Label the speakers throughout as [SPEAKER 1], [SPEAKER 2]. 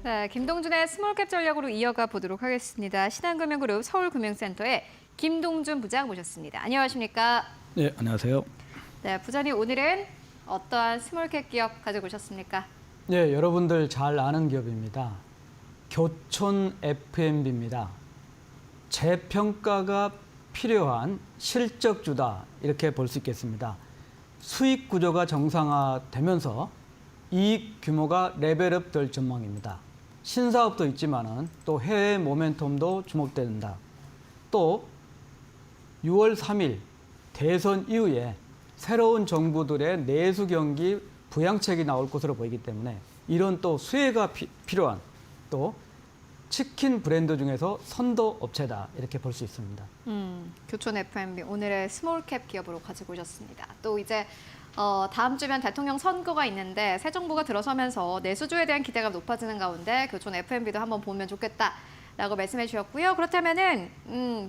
[SPEAKER 1] 네, 김동준의 스몰캡 전략으로 이어가 보도록 하겠습니다. 신한금융그룹 서울금융센터의 김동준 부장 모셨습니다. 안녕하십니까?
[SPEAKER 2] 네, 안녕하세요.
[SPEAKER 1] 네, 부장님 오늘은 어떠한 스몰캡 기업 가지고 오셨습니까?
[SPEAKER 2] 네, 여러분들 잘 아는 기업입니다. 교촌 F&B입니다. 재평가가 필요한 실적주다 이렇게 볼 수 있겠습니다. 수익 구조가 정상화되면서 이익 규모가 레벨업 될 전망입니다. 신사업도 있지만은 또 해외 모멘텀도 주목된다. 또 6월 3일 대선 이후에 새로운 정부들의 내수 경기 부양책이 나올 것으로 보이기 때문에 이런 또 수혜가 필요한 또 치킨 브랜드 중에서 선도 업체다 이렇게 볼 수 있습니다.
[SPEAKER 1] 교촌 F&B 오늘의 스몰캡 기업으로 가지고 오셨습니다. 또 이제 다음 주면 대통령 선거가 있는데 새 정부가 들어서면서 내수주에 대한 기대가 높아지는 가운데 교촌 F&B도 한번 보면 좋겠다라고 말씀해 주셨고요. 그렇다면은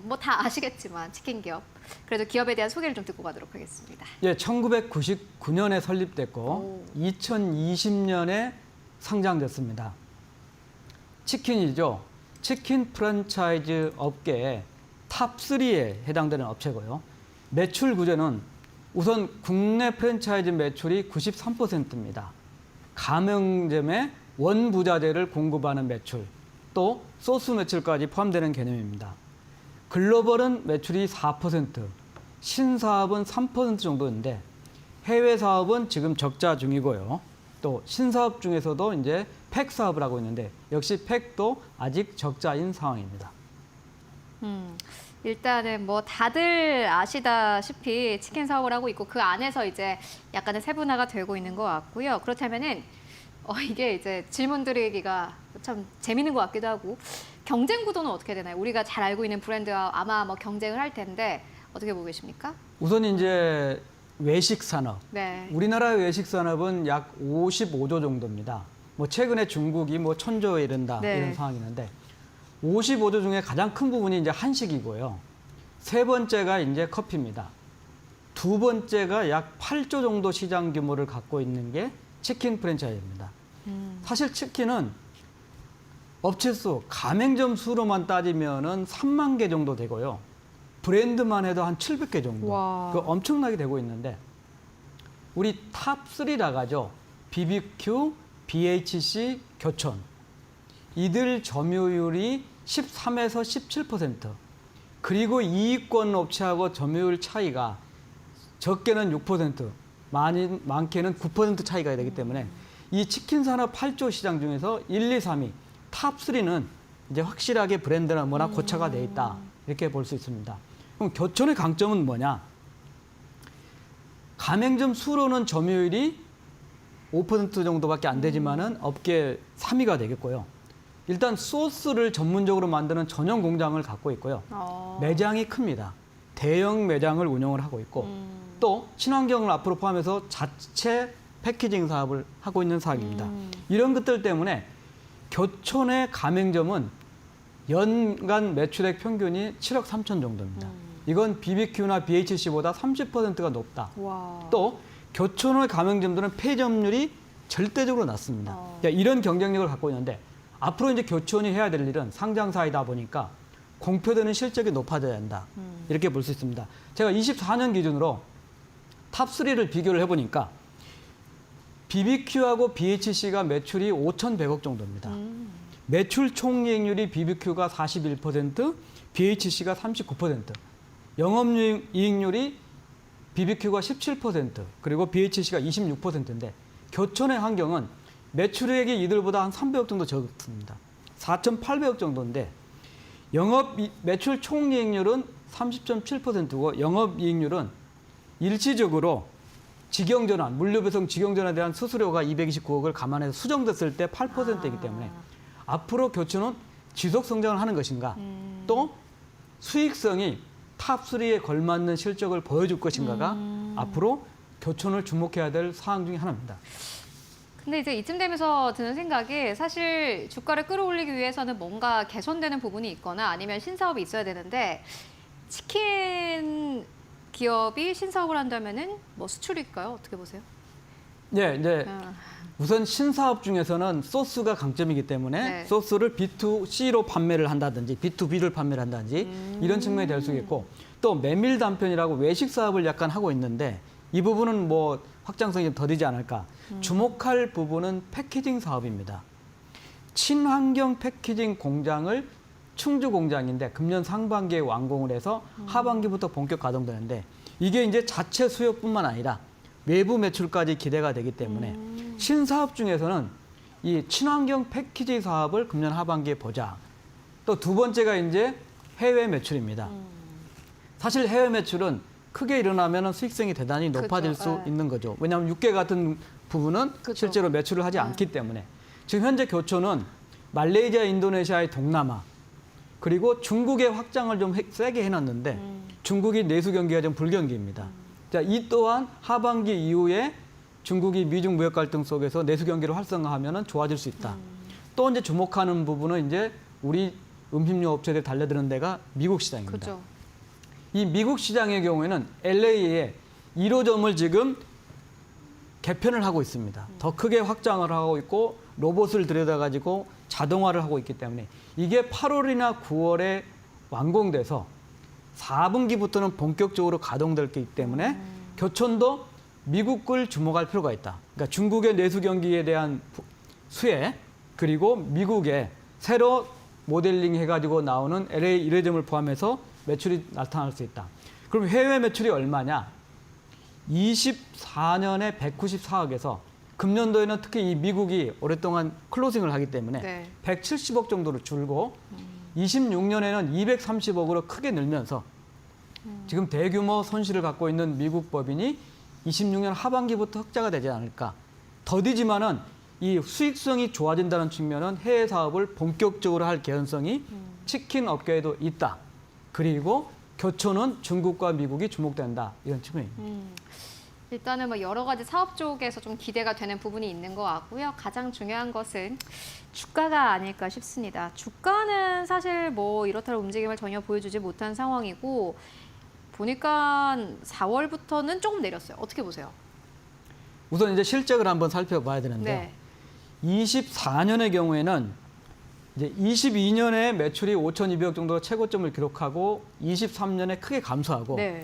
[SPEAKER 1] 뭐 다 아시겠지만 치킨 기업 그래도 기업에 대한 소개를 좀 듣고 가도록 하겠습니다.
[SPEAKER 2] 예, 1999년에 설립됐고 2020년에 상장됐습니다. 치킨이죠. 치킨 프랜차이즈 업계의 탑3에 해당되는 업체고요. 매출 구조는 우선 국내 프랜차이즈 매출이 93%입니다. 가맹점의 원부자재를 공급하는 매출, 또 소스 매출까지 포함되는 개념입니다. 글로벌은 매출이 4%, 신사업은 3% 정도인데 해외 사업은 지금 적자 중이고요. 또 신사업 중에서도 이제 팩 사업을 하고 있는데 역시 팩도 아직 적자인 상황입니다.
[SPEAKER 1] 일단은 뭐 다들 아시다시피 치킨 사업을 하고 있고 그 안에서 이제 약간의 세분화가 되고 있는 것 같고요. 그렇다면은 이게 이제 질문 드리기가 참 재밌는 것 같기도 하고 경쟁 구도는 어떻게 되나요? 우리가 잘 알고 있는 브랜드와 아마 뭐 경쟁을 할 텐데 어떻게 보고 계십니까?
[SPEAKER 2] 우선 이제 외식 산업.
[SPEAKER 1] 네.
[SPEAKER 2] 우리나라의 외식 산업은 약 55조 정도입니다. 뭐 최근에 중국이 뭐 1000조에 이른다
[SPEAKER 1] 네.
[SPEAKER 2] 이런 상황이는데 55조 중에 가장 큰 부분이 이제 한식이고요. 세 번째가 이제 커피입니다. 두 번째가 약 8조 정도 시장 규모를 갖고 있는 게 치킨 프랜차이즈입니다. 사실 치킨은 업체 수, 가맹점 수로만 따지면은 3만 개 정도 되고요. 브랜드만 해도 한 700개 정도. 그 엄청나게 되고 있는데 우리 탑3라 가죠. BBQ, BHC, 교촌. 이들 점유율이 13에서 17%. 그리고 이익권 업체하고 점유율 차이가 적게는 6%, 많게는 9% 차이가 되기 때문에 이 치킨 산업 8조 시장 중에서 1, 2, 3위 탑3는 이제 확실하게 브랜드나 뭐나 고차가 돼 있다. 이렇게 볼 수 있습니다. 그럼 교촌의 강점은 뭐냐? 가맹점 수로는 점유율이 5% 정도밖에 안 되지만은 업계 3위가 되겠고요. 일단 소스를 전문적으로 만드는 전용 공장을 갖고 있고요. 매장이 큽니다. 대형 매장을 운영을 하고 있고 또 친환경을 앞으로 포함해서 자체 패키징 사업을 하고 있는 사업입니다. 이런 것들 때문에 교촌의 가맹점은 연간 매출액 평균이 7억 3천 정도입니다. 이건 BBQ나 BHC보다 30%가 높다. 또 교촌의 가맹점들은 폐점률이 절대적으로 낮습니다. 이런 경쟁력을 갖고 있는데 앞으로 이제 교촌이 해야 될 일은 상장사이다 보니까 공표되는 실적이 높아져야 한다. 이렇게 볼 수 있습니다. 제가 24년 기준으로 탑3를 비교를 해보니까 BBQ하고 BHC가 매출이 5,100억 정도입니다. 매출 총이익률이 BBQ가 41%, BHC가 39%. 영업이익률이 BBQ가 17%, 그리고 BHC가 26%인데 교촌의 환경은 매출액이 이들보다 한 300억 정도 적습니다. 4,800억 정도인데 매출 총이익률은 30.7%고 영업이익률은 일시적으로 직영전환, 물류배송 직영전환에 대한 수수료가 229억을 감안해서 수정됐을 때 8%이기 때문에 앞으로 교촌은 지속 성장을 하는 것인가 또 수익성이 탑3에 걸맞는 실적을 보여줄 것인가가 앞으로 교촌을 주목해야 될 사항 중에 하나입니다.
[SPEAKER 1] 근데 이제 이쯤 되면서 드는 생각이 사실 주가를 끌어올리기 위해서는 뭔가 개선되는 부분이 있거나 아니면 신사업이 있어야 되는데 치킨 기업이 신사업을 한다면은 뭐 수출일까요? 어떻게 보세요?
[SPEAKER 2] 네, 이제
[SPEAKER 1] 아,
[SPEAKER 2] 우선 신사업 중에서는 소스가 강점이기 때문에
[SPEAKER 1] 네.
[SPEAKER 2] 소스를 B2C로 판매를 한다든지 B2B를 판매를 한다든지 이런 측면이 될 수 있고 또 메밀 단편이라고 외식 사업을 약간 하고 있는데 이 부분은 뭐 확장성이 좀 더디지 않을까. 주목할 부분은 패키징 사업입니다. 친환경 패키징 공장을 충주 공장인데 금년 상반기에 완공을 해서 하반기부터 본격 가동되는데 이게 이제 자체 수요뿐만 아니라 외부 매출까지 기대가 되기 때문에 신사업 중에서는 이 친환경 패키지 사업을 금년 하반기에 보자. 또 두 번째가 이제 해외 매출입니다. 사실 해외 매출은 크게 일어나면 수익성이 대단히 높아질
[SPEAKER 1] 그렇죠.
[SPEAKER 2] 수
[SPEAKER 1] 네.
[SPEAKER 2] 있는 거죠. 왜냐하면 육계 같은 부분은
[SPEAKER 1] 그렇죠.
[SPEAKER 2] 실제로 매출을 하지 않기 때문에. 지금 현재 교촌은 말레이시아, 인도네시아의 동남아 그리고 중국의 확장을 좀 세게 해놨는데 중국이 내수 경기가 좀 불경기입니다. 자, 이 또한 하반기 이후에 중국이 미중 무역 갈등 속에서 내수 경기를 활성화하면 좋아질 수 있다. 또 이제 주목하는 부분은 이제 우리 음식료 업체들 달려드는 데가 미국 시장입니다.
[SPEAKER 1] 그죠.
[SPEAKER 2] 이 미국 시장의 경우에는 LA에 1호점을 지금 개편을 하고 있습니다. 더 크게 확장을 하고 있고 로봇을 들여다가지고 자동화를 하고 있기 때문에 이게 8월이나 9월에 완공돼서 4분기부터는 본격적으로 가동될 거기 때문에 교촌도 미국을 주목할 필요가 있다. 그러니까 중국의 내수 경기에 대한 수혜 그리고 미국의 새로 모델링 해가지고 나오는 LA 1호점을 포함해서 매출이 나타날 수 있다. 그럼 해외 매출이 얼마냐? 24년에 194억에서 금년도에는 특히 이 미국이 오랫동안 클로징을 하기 때문에
[SPEAKER 1] 네.
[SPEAKER 2] 170억 정도로 줄고 26년에는 230억으로 크게 늘면서 지금 대규모 손실을 갖고 있는 미국 법인이 26년 하반기부터 흑자가 되지 않을까. 더디지만은 이 수익성이 좋아진다는 측면은 해외 사업을 본격적으로 할 개연성이 치킨 업계에도 있다. 그리고 교촌은 중국과 미국이 주목된다. 이런 측면입니다.
[SPEAKER 1] 일단은 뭐 여러 가지 사업 쪽에서 좀 기대가 되는 부분이 있는 것 같고요. 가장 중요한 것은 주가가 아닐까 싶습니다. 주가는 사실 뭐 이렇다는 움직임을 전혀 보여주지 못한 상황이고 보니까 4월부터는 조금 내렸어요. 어떻게 보세요?
[SPEAKER 2] 우선 이제 실적을 한번 살펴봐야 되는데요.
[SPEAKER 1] 네.
[SPEAKER 2] 24년의 경우에는 이제 22년에 매출이 5,200억 정도로 최고점을 기록하고 23년에 크게 감소하고
[SPEAKER 1] 네.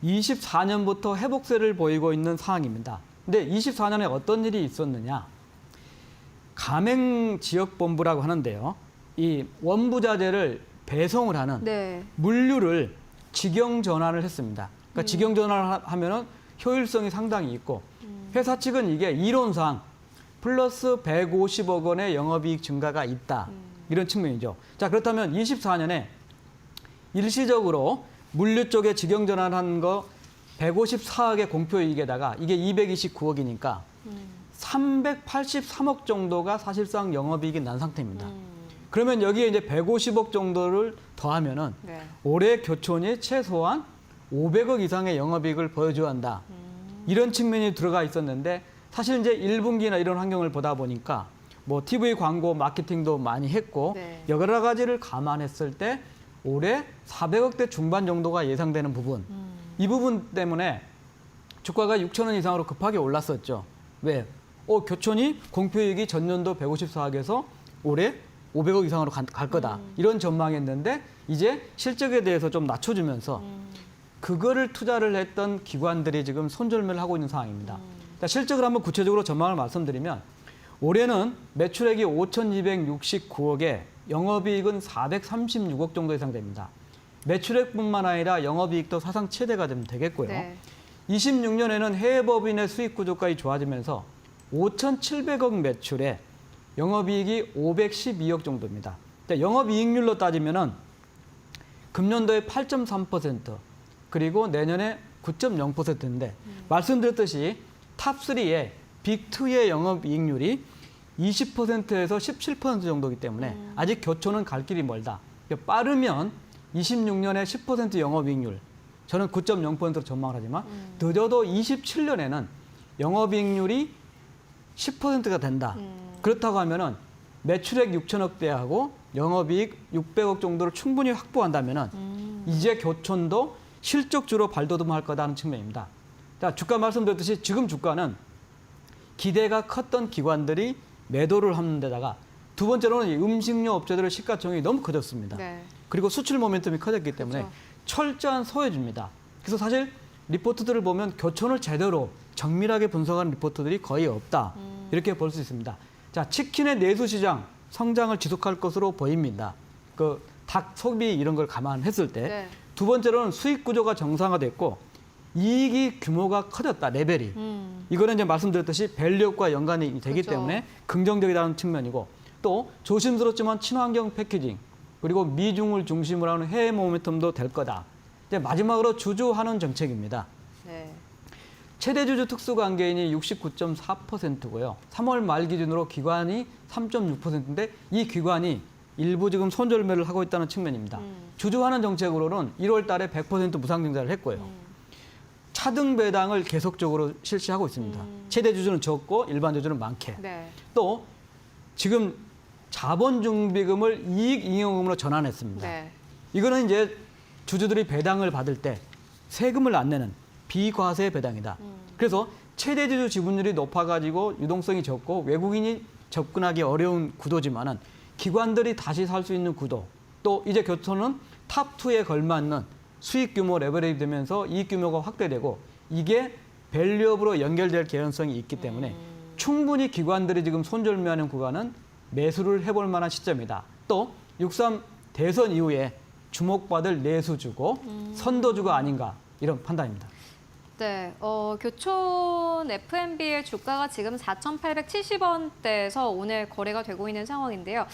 [SPEAKER 2] 24년부터 회복세를 보이고 있는 상황입니다. 근데 24년에 어떤 일이 있었느냐? 가맹지역본부라고 하는데요. 이 원부자재를 배송을 하는
[SPEAKER 1] 네.
[SPEAKER 2] 물류를 직영 전환을 했습니다. 그러니까 직영 전환을 하면은 효율성이 상당히 있고 회사 측은 이게 이론상 플러스 150억 원의 영업이익 증가가 있다. 이런 측면이죠. 자, 그렇다면 24년에 일시적으로 물류 쪽에 직영 전환한 거 154억의 공표이익에다가 이게 229억이니까 383억 정도가 사실상 영업이익이 난 상태입니다. 그러면 여기에 이제 150억 정도를 더하면은
[SPEAKER 1] 네.
[SPEAKER 2] 올해 교촌이 최소한 500억 이상의 영업이익을 보여줘야 한다. 이런 측면이 들어가 있었는데 사실 이제 1분기나 이런 환경을 보다 보니까 뭐 TV 광고 마케팅도 많이 했고
[SPEAKER 1] 네.
[SPEAKER 2] 여러 가지를 감안했을 때 올해 400억대 중반 정도가 예상되는 부분. 이 부분 때문에 주가가 6천 원 이상으로 급하게 올랐었죠. 왜? 교촌이 공표이익이 전년도 154억에서 올해 500억 이상으로 갈 거다. 이런 전망했는데 이제 실적에 대해서 좀 낮춰주면서 그거를 투자를 했던 기관들이 지금 손절매를 하고 있는 상황입니다. 자, 실적을 한번 구체적으로 전망을 말씀드리면 올해는 매출액이 5,269억에 영업이익은 436억 정도 예상됩니다. 매출액뿐만 아니라 영업이익도 사상 최대가 되겠고요.
[SPEAKER 1] 네.
[SPEAKER 2] 26년에는 해외법인의 수익 구조까지 좋아지면서 5,700억 매출에 영업이익이 512억 정도입니다. 영업이익률로 따지면은 금년도에 8.3% 그리고 내년에 9.0%인데 말씀드렸듯이 탑3의 빅2의 영업이익률이 20%에서 17% 정도이기 때문에 아직 교촌은 갈 길이 멀다. 빠르면 26년에 10% 영업이익률, 저는 9.0%로 전망을 하지만 늦어도 27년에는 영업이익률이 10%가 된다. 그렇다고 하면은 매출액 6천억대하고 영업이익 600억 정도를 충분히 확보한다면은 이제 교촌도 실적주로 발돋움할 거다는 측면입니다. 자, 주가 말씀드렸듯이 지금 주가는 기대가 컸던 기관들이 매도를 하는 데다가 두 번째로는 이 음식료 업체들의 시가총액이 너무 커졌습니다.
[SPEAKER 1] 네.
[SPEAKER 2] 그리고 수출 모멘텀이 커졌기 때문에
[SPEAKER 1] 그렇죠.
[SPEAKER 2] 철저한 소외주입니다. 그래서 사실 리포트들을 보면 교촌을 제대로 정밀하게 분석한 리포트들이 거의 없다. 이렇게 볼 수 있습니다. 자, 치킨의 내수 시장 성장을 지속할 것으로 보입니다. 그 닭 소비 이런 걸 감안했을 때.
[SPEAKER 1] 네.
[SPEAKER 2] 두 번째로는 수익 구조가 정상화됐고 이익이 규모가 커졌다. 레벨이. 이거는 이제 말씀드렸듯이 밸류업과 연관이 되기
[SPEAKER 1] 그렇죠.
[SPEAKER 2] 때문에 긍정적이라는 측면이고 또 조심스럽지만 친환경 패키징 그리고 미중을 중심으로 하는 해외 모멘텀도 될 거다. 이제 마지막으로 주주환원 정책입니다.
[SPEAKER 1] 네.
[SPEAKER 2] 최대 주주 특수관계인이 69.4%고요. 3월 말 기준으로 기관이 3.6%인데 이 기관이 일부 지금 손절매를 하고 있다는 측면입니다. 주주환원 정책으로는 1월 달에 100% 무상증자를 했고요. 차등 배당을 계속적으로 실시하고 있습니다. 최대 주주는 적고 일반 주주는 많게.
[SPEAKER 1] 네.
[SPEAKER 2] 또 지금 자본준비금을 이익잉여금으로 전환했습니다.
[SPEAKER 1] 네.
[SPEAKER 2] 이거는 이제 주주들이 배당을 받을 때 세금을 안 내는 비과세 배당이다. 그래서 최대 주주 지분율이 높아가지고 유동성이 적고 외국인이 접근하기 어려운 구도지만은 기관들이 다시 살 수 있는 구도. 또 이제 교토는 탑2에 걸맞는 수익 규모 레벨이 되면서 이익 규모가 확대되고 이게 밸류업으로 연결될 개연성이 있기 때문에 충분히 기관들이 지금 손절매하는 구간은 매수를 해볼 만한 시점이다. 또 6.3 대선 이후에 주목받을 내수주고 선도주가 아닌가 이런 판단입니다.
[SPEAKER 1] 네, 교촌 F&B의 주가가 지금 4,870원대에서 오늘 거래가 되고 있는 상황인데요.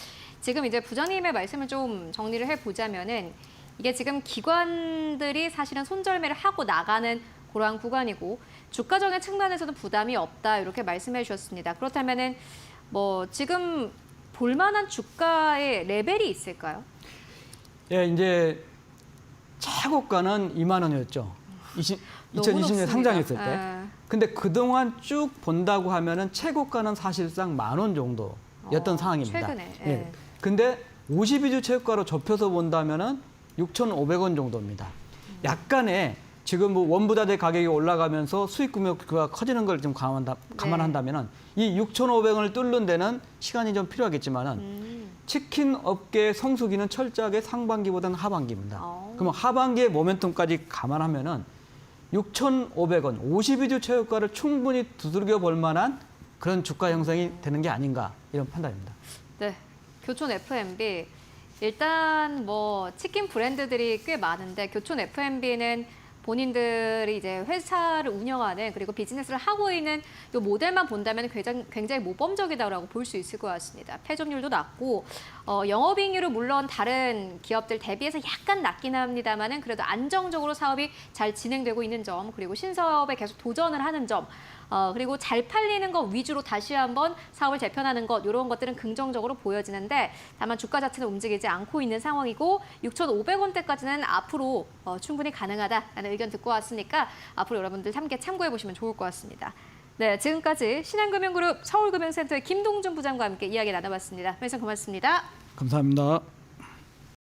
[SPEAKER 1] 지금 이제 부장님의 말씀을 좀 정리를 해보자면은 이게 지금 기관들이 사실은 손절매를 하고 나가는 그러한 구간이고 주가적인 측면에서는 부담이 없다 이렇게 말씀해 주셨습니다. 그렇다면은 뭐 지금 볼만한 주가의 레벨이 있을까요?
[SPEAKER 2] 예, 이제 최고가는 2만 원이었죠. 2020년
[SPEAKER 1] 높습니다.
[SPEAKER 2] 상장했을 때.
[SPEAKER 1] 아.
[SPEAKER 2] 근데 그동안 쭉 본다고 하면은 최고가는 사실상 10,000원 정도였던 상황입니다.
[SPEAKER 1] 최근에.
[SPEAKER 2] 예.
[SPEAKER 1] 예.
[SPEAKER 2] 근데 52주 최고가로 좁혀서 본다면은 6,500원 정도입니다. 약간의 지금 뭐 원부자재 가격이 올라가면서 수익 규모가 커지는 걸 좀 감안한다면은 이 6,500원을 뚫는 데는 시간이 좀 필요하겠지만은 치킨 업계의 성수기는 철저하게 상반기보다는 하반기입니다. 그러면 하반기의 모멘텀까지 감안하면은 6,500원, 52주 최고가를 충분히 두들겨 볼 만한 그런 주가 형성이 되는 게 아닌가 이런 판단입니다.
[SPEAKER 1] 네, 교촌 F&B 일단 뭐 치킨 브랜드들이 꽤 많은데 교촌 F&B는 본인들이 이제 회사를 운영하는 그리고 비즈니스를 하고 있는 이 모델만 본다면 굉장히 모범적이다라고 볼 수 있을 것 같습니다. 패점률도 낮고 영업이익률은 물론 다른 기업들 대비해서 약간 낮긴 합니다만은 그래도 안정적으로 사업이 잘 진행되고 있는 점 그리고 신사업에 계속 도전을 하는 점 그리고 잘 팔리는 것 위주로 다시 한번 사업을 재편하는 것 이런 것들은 긍정적으로 보여지는데 다만 주가 자체는 움직이지 않고 있는 상황이고 6,500원대까지는 앞으로 충분히 가능하다라는 의견 듣고 왔으니까 앞으로 여러분들 함께 참고해 보시면 좋을 것 같습니다. 네, 지금까지 신한금융그룹 서울금융센터의 김동준 부장과 함께 이야기 나눠봤습니다. 말씀 고맙습니다.
[SPEAKER 2] 감사합니다.